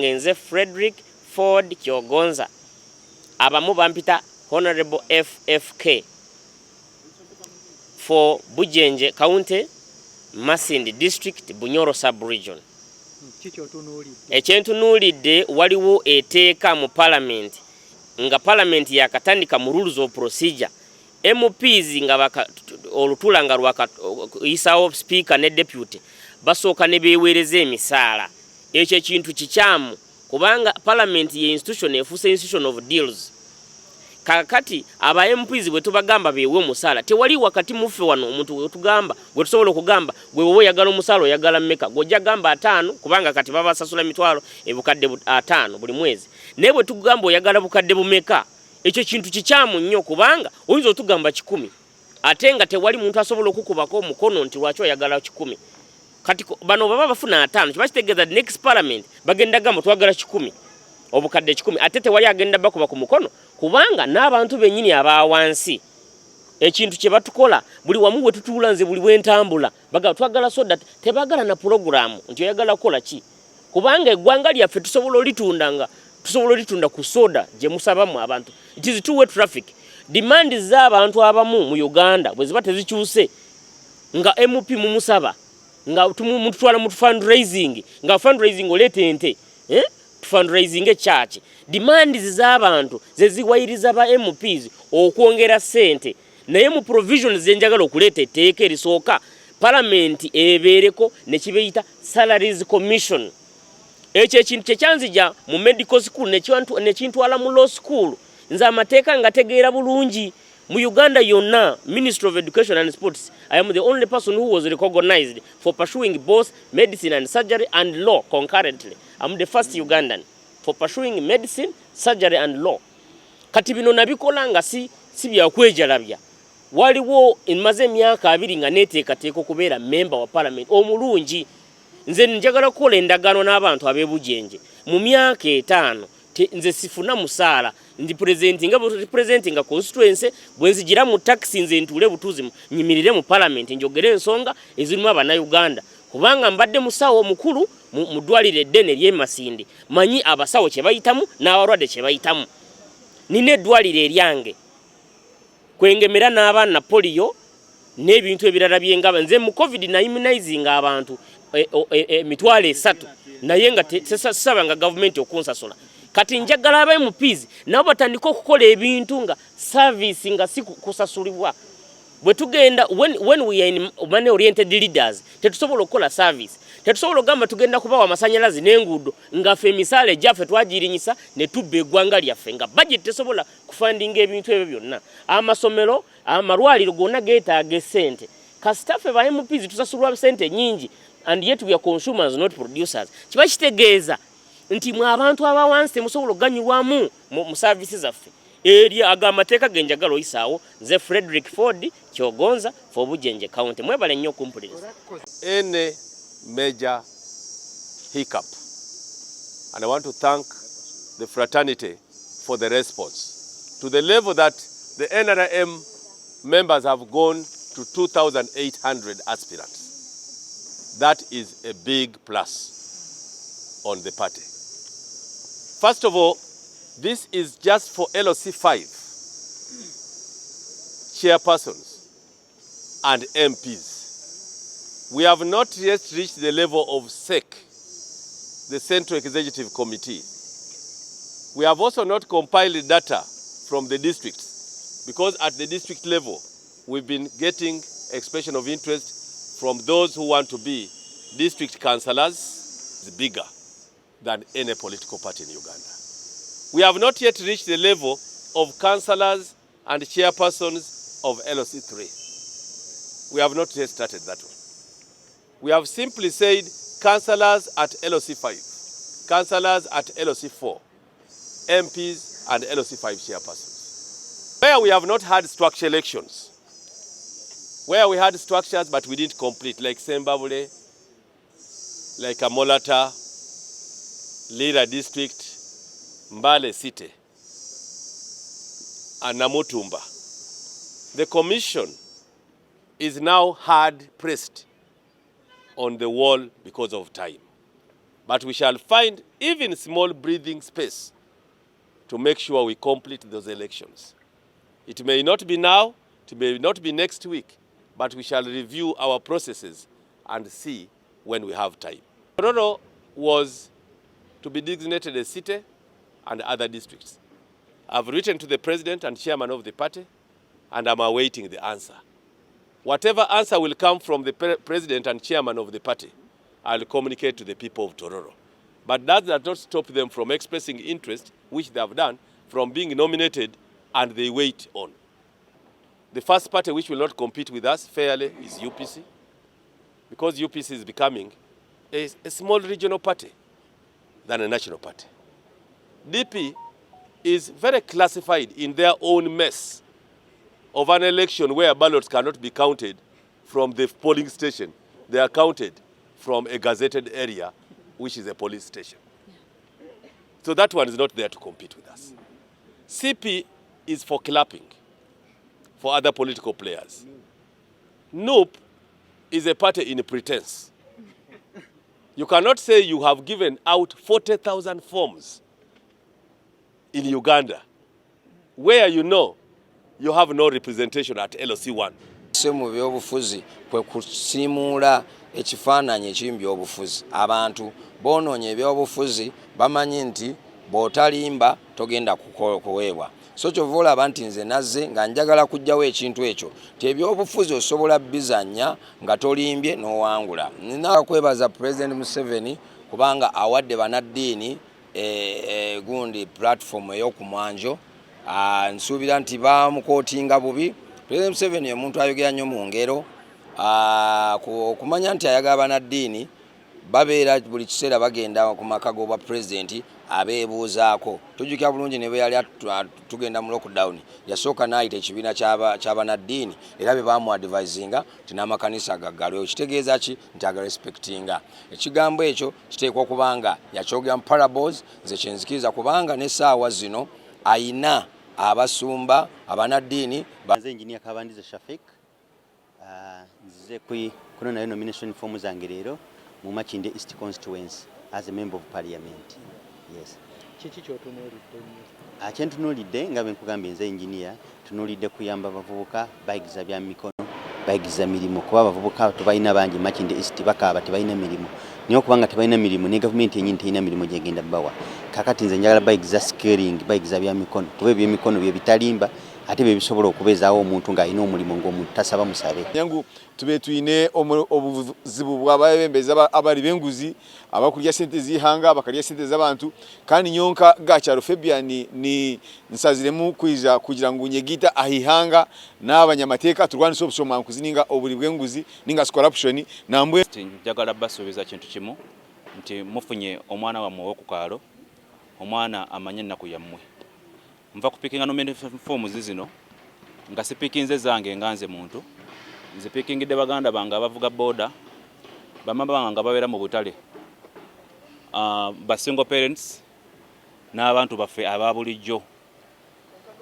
Ngenze Frederick Ford Kyogonza abamu bampita Honorable FFK for Bujenje County, Masindi District, Bunyoro Sub-Region. Ekyentunuulidde waliwo eteeka mu Parliament nga Parliament yakatandika mu rules of procedure MPs nga olutula nga lwakayisaawo speaker ne deputy basooka ne beeweereza emisaala. Ekyo ekintu kikyamu kubanga Parliament ye institution efuuse institution of deals. Kakati aba MPs bwe tubagamba beewe omusaala tewali wakati muffe wano omuntu wetugamba gwe tusobola okugamba gwe wowe oyagala omusaala oyagala mmeka gojja gamba 5 kubanga kati baba sasula emitwalo ebukadde 5 buli mwezi naye bwe tugamba oyagala bukadde bumeka ekyo kintu kikyamu nnyo kubanga oyinza otugamba 10 ate nga tewali muntu asobola okukubako omukono nti lwaki oyagala 10 kati bano baba bafuna 5 kiba kitegeeza next parliament bagenda gamba twagala 10 obukadde 10 ate tewali agenda bakuba ku mukono kubanga n'abantu bennyini abawansi ekintu kye batukola buli wamu bwe tutuula nze buli bwentambula bagala twagala soda tebagala na programu nti oyagala kukola ki kubanga eggwanga lyaffe tusobola olitunda ku soda gye musabamu abantu. It is two-way traffic. Demand z'abantu abamu mu Uganda bwe ziba tezikyuse nga MP mumusaba nga mutwala mu fundraising nga fundraising olete ente fundraising church demand z'abantu zeziwayiriza ba MPs okwongera sente naye mu provisions zenjagala okuleta etteeka erisooka Parliament ebeereko ne kibeyita Salaries Commission. Ekyo ekintu kyekyanzija mu medical school nekintwala mu law school nze amateeka ngategeera bulungi mu Uganda yonna. Ministry of Education and Sports, I am the only person who was recognized for pursuing both medicine and surgery and law concurrently. I'm the first Ugandan for pursuing medicine, surgery and law. Kati bino nabikola nga si bya kwejalabya. Waliwo emaze emyaka 2 nga neteekateeka okubeera member wa Parliament omulungi. Nze njagala kukola endagaano n'abantu ab'ebujenje mu myaka 5 nze sifuna musaala ndi presentinga constituency bwenzigira mu taxi nze ntule butuzi nyimirire mu Parliament njogere ensonga ezirimu abannayuganda kubanga mbadde musawo omukulu mu ddwaliro eddene ly'e Masindi manyi abasawo kye bayitamu n'abalwadde kye bayitamu nina eddwaliro eryange kwengemera n'abaana polio n'ebintu ebirala byengaba nze mu covid na immunizing abantu emitwalo 3 naye nga sasaba nga government okunsasula kati njagala aba MPs nabo batandika okukola ebintu nga service nga si kusasulibwa bwe tugenda when we are in money oriented leaders tetusobola okukola service tetusobola ogamba tugenda kubawa amasanyalazi n'enguudo nga ffe emisaala ejjaffe twagirinyisa ne tubba eggwanga lyaffe nga budget tesobola kufandinga ebintu ebyo byonna amasomero amalwaliro gonna geetaaga ssente kasitaffe ba MPs tusasulwa ssente nyingi and yet we are consumers not producers. Kiba kitegeeza nti mu abantu abawansi temusobola oganyulwamu mu services zaffe eri agamateeka genjagala oyisaawo nze Frederick Ford Kyogonza for Bujenje County. Mwebale nnyo okumpuliriza. Any major hiccup, and I want to thank the fraternity for the response to the level that the NRM members have gone to 2,800 aspirants. That is a big plus on the party. First of all, this is just for LOC 5 chairpersons and MPs. We have not yet reached the level of SEC, the Central Executive Committee. We have also not compiled data from the districts because at the district level, we've been getting expression of interest from those who want to be district councillors. Is bigger than any political party in Uganda. We have not yet reached the level of councillors and chairpersons of LOC 3. We have not yet started that one. We have simply said councillors at LOC 5, councillors at LOC 4, MPs and LOC 5 chairpersons. Where we have not had structure elections, where we had structures but we didn't complete, like Sembabule, like Amolata, Lira District, Mbale City, and Namutumba. The commission is now hard pressed on the wall because of time. But we shall find even small breathing space to make sure we complete those elections. It may not be now, it may not be next week, but we shall review our processes and see when we have time. Tororo was to be designated a city and other districts. I've written to the president and chairman of the party, and I'm awaiting the answer. Whatever answer will come from the president and chairman of the party, I'll communicate to the people of Tororo. But that does not stop them from expressing interest, which they have done, from being nominated, and they wait on. The first party which will not compete with us fairly is UPC, because UPC is becoming a small regional party than a national party. DP is very classified in their own mess of an election where ballots cannot be counted from the polling station. They are counted from a gazetted area, which is a police station. So that one is not there to compete with us. CP is for clapping for other political players. NUP is a party in pretense. You cannot say you have given out 40,000 forms in Uganda, where you know you have no representation at LOC1. Mu byobufuzi kwe kusimula ekifaananyi ekimu byobufuzi. Abantu boonoonya ebyobufuzi bamanyi nti bw'otalimba togenda kuweebwa. So kyova olaba nti nze nazze nga njagala kujjawo ekintu ekyo nti ebyobufuzi osobola bizannya nga tolimbye n'owangula. Nina kwebaza President Museveni kubanga awadde bannaddiini gundi platform ey'okumwanjo. Nsuubira nti bamukootinga bubi. President Museveni omuntu ayogera nnyo mu ngero, okumanya nti ayagala bannaddiini babeera buli kiseera bagenda ku maka g'obwa pulezidenti abeebuuzaako. Tujjukira bulungi ne bwe yali tugenda mu lockdown yasooka n'ayita ekibiina ky'abannaddiini era be baamuadvisinga nti n'amakanisa gaggalwewo. Kitegeeza ki? Nti agarespektinga. Ekigambo ekyo kiteekwa okubanga yakyogera mu parables, nze kyenzikiriza kubanga n'essaawa zino ayina abasumba abannaddiini. Nze Engineer Kabandize Shafik nzize kuno nayo nomination form zange leero mu Makinde East Constituency as a member of parliament. Yes. Kiki kyotunuulidde nnyo? Kyentunuulidde nga bwe nkugambye nze engineer, tunuulidde kuyamba abavubuka bayigiza bya mikono, bayigiza mirimu, kuba abavubuka tubalina bangi Makinde East bakaaba tebalina mirimu. Niyo kubanga tebalina mirimu ne gavumenti yennyini terina mirimu gyegenda bawa. Kakati nze njagala bayigiza scaling, bayigiza bya mikono, kuba ebyemikono bye bitalimba ate bye bisobola okubeezaawo omuntu ng'alina omulimu ng'omuntu tasaba musabe. Nyangu tube tuyine obuzibu bw'abebembezi abali b'enguzi abakulya sente z'ihanga abakalya sente z'abantu kandi nyonka gakyalo Fabian ni nsaziremu kugira ngu nyegita ahihanga n'abanyamateeka turwanisa obusoma nkuzininga obuli bw'enguzi ninga corruption nambwe njagala basuubiza kintu kimu nti mufunye omwana wammwe w'okukaalo omwana amanye ennaku yammwe. Nva kupikinga nomination form zino nga sipikinze zange nganze muntu nzipikingidde baganda bange abavuga boda bamama bange babeera mu butale ba single parents n'abantu baffe ababulijjo